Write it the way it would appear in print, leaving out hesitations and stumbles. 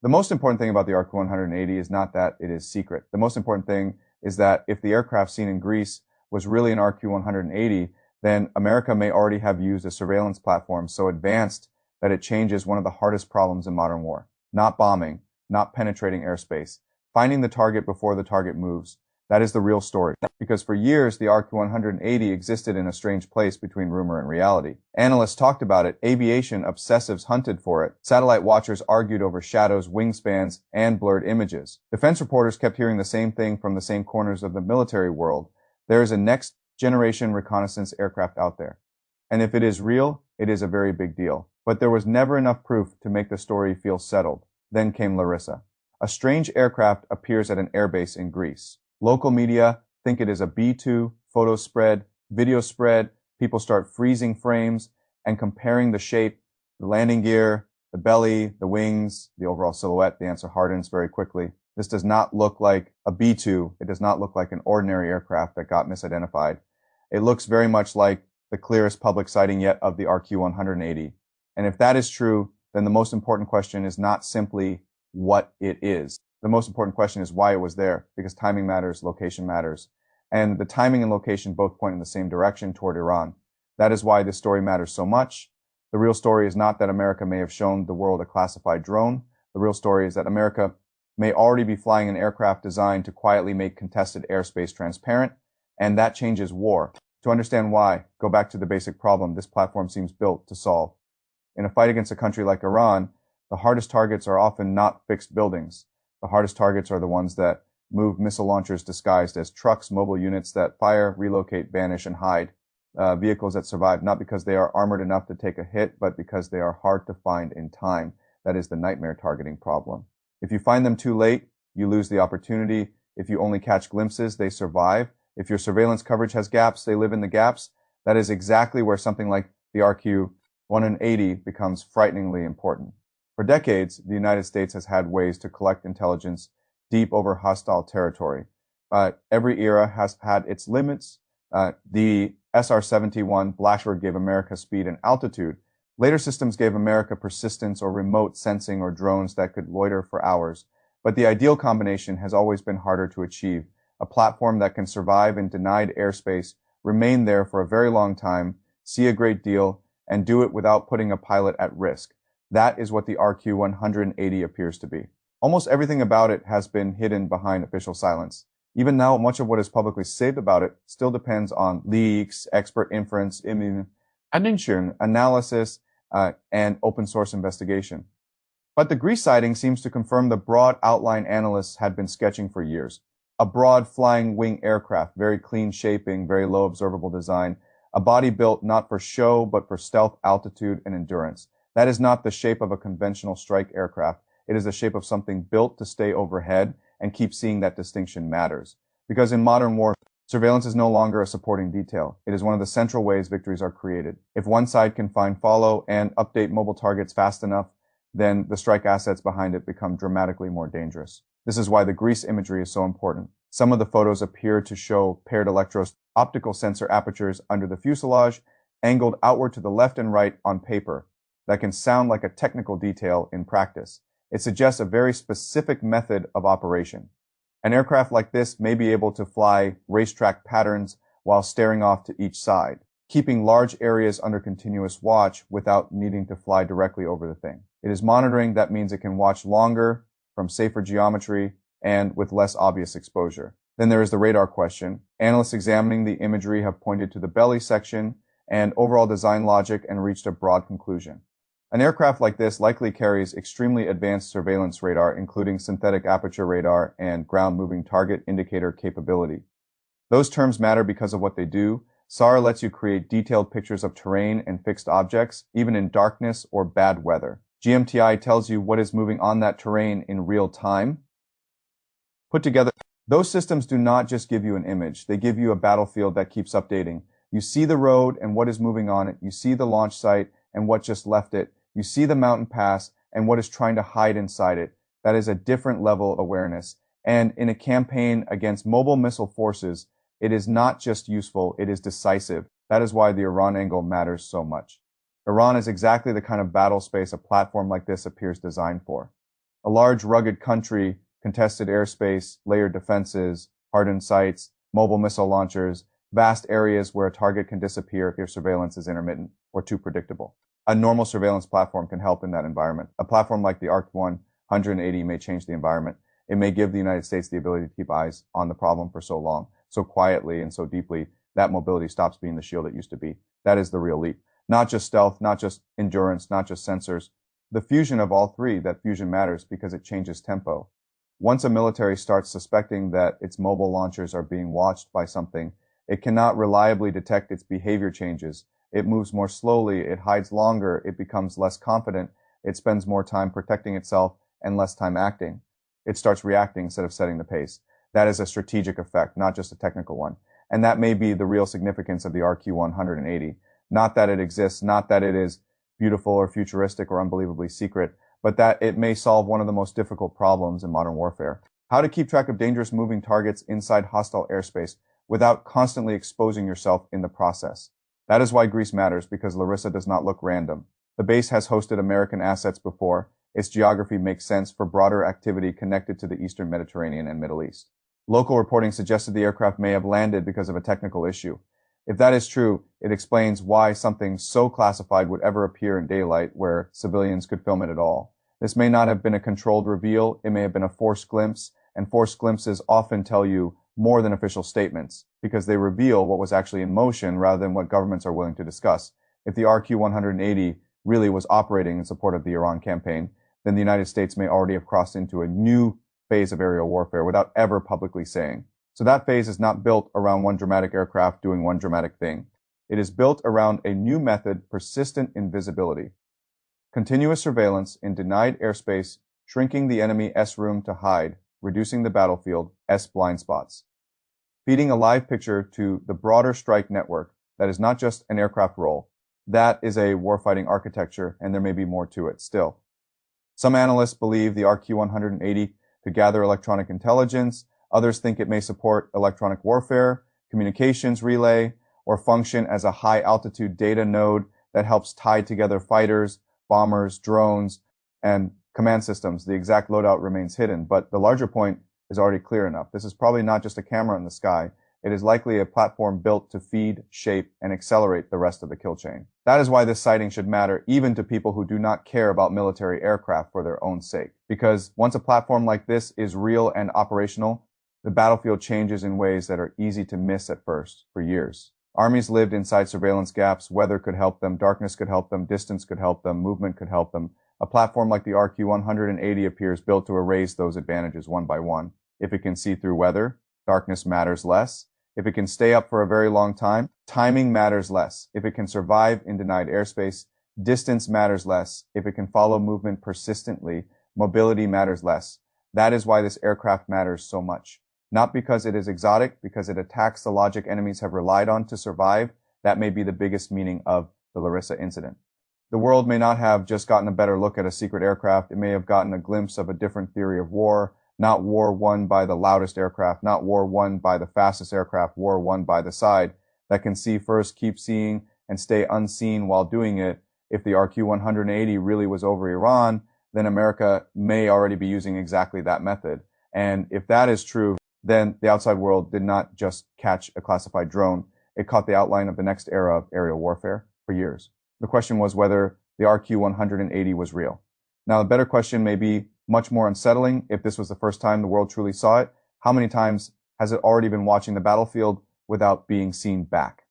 The most important thing about the RQ-180 is not that it is secret. The most important thing is that if the aircraft seen in Greece was really an RQ-180, then America may already have used a surveillance platform so advanced that it changes one of the hardest problems in modern war. Not bombing, not penetrating airspace, finding the target before the target moves. That is the real story. Because for years, the RQ-180 existed in a strange place between rumor and reality. Analysts talked about it, aviation obsessives hunted for it, satellite watchers argued over shadows, wingspans, and blurred images. Defense reporters kept hearing the same thing from the same corners of the military world. There is a next generation reconnaissance aircraft out there. And if it is real, it is a very big deal. But there was never enough proof to make the story feel settled. Then came Larissa. A strange aircraft appears at an airbase in Greece. Local media think it is a B-2, photos spread, video spread, people start freezing frames and comparing the shape, the landing gear, the belly, the wings, the overall silhouette. The answer hardens very quickly. This does not look like a B-2. It does not look like an ordinary aircraft that got misidentified. It looks very much like the clearest public sighting yet of the RQ-180. And if that is true, then the most important question is not simply what it is. The most important question is why it was there, because timing matters, location matters. And the timing and location both point in the same direction toward Iran. That is why this story matters so much. The real story is not that America may have shown the world a classified drone. The real story is that America may already be flying an aircraft designed to quietly make contested airspace transparent, and that changes war. To understand why, go back to the basic problem this platform seems built to solve. In a fight against a country like Iran, the hardest targets are often not fixed buildings. The hardest targets are the ones that move missile launchers disguised as trucks, mobile units that fire, relocate, vanish, and hide. Vehicles that survive not because they are armored enough to take a hit, but because they are hard to find in time. That is the nightmare targeting problem. If you find them too late, you lose the opportunity. If you only catch glimpses, they survive. If your surveillance coverage has gaps, they live in the gaps. That is exactly where something like the RQ-180 becomes frighteningly important. For decades, the United States has had ways to collect intelligence deep over hostile territory. Every era has had its limits. The SR-71 Blackbird gave America speed and altitude. Later systems gave America persistence or remote sensing or drones that could loiter for hours. But the ideal combination has always been harder to achieve. A platform that can survive in denied airspace, remain there for a very long time, see a great deal, and do it without putting a pilot at risk. That is what the RQ-180 appears to be. Almost everything about it has been hidden behind official silence. Even now, much of what is publicly said about it still depends on leaks, expert inference, analysis, and open source investigation. But the Greece sighting seems to confirm the broad outline analysts had been sketching for years. A broad flying wing aircraft, very clean shaping, very low observable design, a body built not for show, but for stealth, altitude, and endurance. That is not the shape of a conventional strike aircraft. It is the shape of something built to stay overhead and keep seeing that distinction matters. Because in modern war, surveillance is no longer a supporting detail. It is one of the central ways victories are created. If one side can find, follow, and update mobile targets fast enough, then the strike assets behind it become dramatically more dangerous. This is why the Greece imagery is so important. Some of the photos appear to show paired electro optical sensor apertures under the fuselage, angled outward to the left and right on paper. That can sound like a technical detail in practice. It suggests a very specific method of operation. An aircraft like this may be able to fly racetrack patterns while staring off to each side, keeping large areas under continuous watch without needing to fly directly over the thing. It is monitoring that means it can watch longer, from safer geometry, and with less obvious exposure. Then there is the radar question. Analysts examining the imagery have pointed to the belly section and overall design logic and reached a broad conclusion. An aircraft like this likely carries extremely advanced surveillance radar, including synthetic aperture radar and ground-moving target indicator capability. Those terms matter because of what they do. SAR lets you create detailed pictures of terrain and fixed objects, even in darkness or bad weather. GMTI tells you what is moving on that terrain in real time. Put together, those systems do not just give you an image. They give you a battlefield that keeps updating. You see the road and what is moving on it. You see the launch site and what just left it. You see the mountain pass and what is trying to hide inside it. That is a different level of awareness. And in a campaign against mobile missile forces, it is not just useful, it is decisive. That is why the Iran angle matters so much. Iran is exactly the kind of battle space a platform like this appears designed for. A large, rugged country, contested airspace, layered defenses, hardened sites, mobile missile launchers, vast areas where a target can disappear if your surveillance is intermittent or too predictable. A normal surveillance platform can help in that environment. A platform like the ARC-180 may change the environment. It may give the United States the ability to keep eyes on the problem for so long, so quietly and so deeply, that mobility stops being the shield it used to be. That is the real leap. Not just stealth, not just endurance, not just sensors. The fusion of all three, that fusion matters because it changes tempo. Once a military starts suspecting that its mobile launchers are being watched by something, it cannot reliably detect its behavior changes. It moves more slowly, it hides longer, it becomes less confident, it spends more time protecting itself and less time acting. It starts reacting instead of setting the pace. That is a strategic effect, not just a technical one. And that may be the real significance of the RQ-180. Not that it exists, not that it is beautiful or futuristic or unbelievably secret, but that it may solve one of the most difficult problems in modern warfare. How to keep track of dangerous moving targets inside hostile airspace without constantly exposing yourself in the process. That is why Greece matters, because Larissa does not look random. The base has hosted American assets before. Its geography makes sense for broader activity connected to the Eastern Mediterranean and Middle East. Local reporting suggested the aircraft may have landed because of a technical issue. If that is true, it explains why something so classified would ever appear in daylight where civilians could film it at all. This may not have been a controlled reveal, it may have been a forced glimpse, and forced glimpses often tell you more than official statements, because they reveal what was actually in motion rather than what governments are willing to discuss. If the RQ-180 really was operating in support of the Iran campaign, then the United States may already have crossed into a new phase of aerial warfare without ever publicly saying. So that phase is not built around one dramatic aircraft doing one dramatic thing. It is built around a new method, persistent invisibility. Continuous surveillance in denied airspace, shrinking the enemy S-room to hide, reducing the battlefield S blind spots. Feeding a live picture to the broader strike network that is not just an aircraft role. That is a warfighting architecture, and there may be more to it still. Some analysts believe the RQ-180 could gather electronic intelligence. Others think it may support electronic warfare, communications relay, or function as a high-altitude data node that helps tie together fighters, bombers, drones, and command systems. The exact loadout remains hidden, but the larger point is already clear enough. This is probably not just a camera in the sky. It is likely a platform built to feed, shape, and accelerate the rest of the kill chain. That is why this sighting should matter even to people who do not care about military aircraft for their own sake. Because once a platform like this is real and operational, the battlefield changes in ways that are easy to miss at first, for years. Armies lived inside surveillance gaps. Weather could help them, darkness could help them, distance could help them, movement could help them. A platform like the RQ-180 appears built to erase those advantages one by one. If it can see through weather, darkness matters less. If it can stay up for a very long time, timing matters less. If it can survive in denied airspace, distance matters less. If it can follow movement persistently, mobility matters less. That is why this aircraft matters so much. Not because it is exotic, because it attacks the logic enemies have relied on to survive. That may be the biggest meaning of the Larissa incident. The world may not have just gotten a better look at a secret aircraft. It may have gotten a glimpse of a different theory of war. Not war won by the loudest aircraft, not war won by the fastest aircraft, war won by the side that can see first, keep seeing, and stay unseen while doing it. If the RQ-180 really was over Iran, then America may already be using exactly that method. And if that is true, then the outside world did not just catch a classified drone. It caught the outline of the next era of aerial warfare for years. The question was whether the RQ-180 was real. Now, the better question may be much more unsettling. If this was the first time the world truly saw it, how many times has it already been watching the battlefield without being seen back?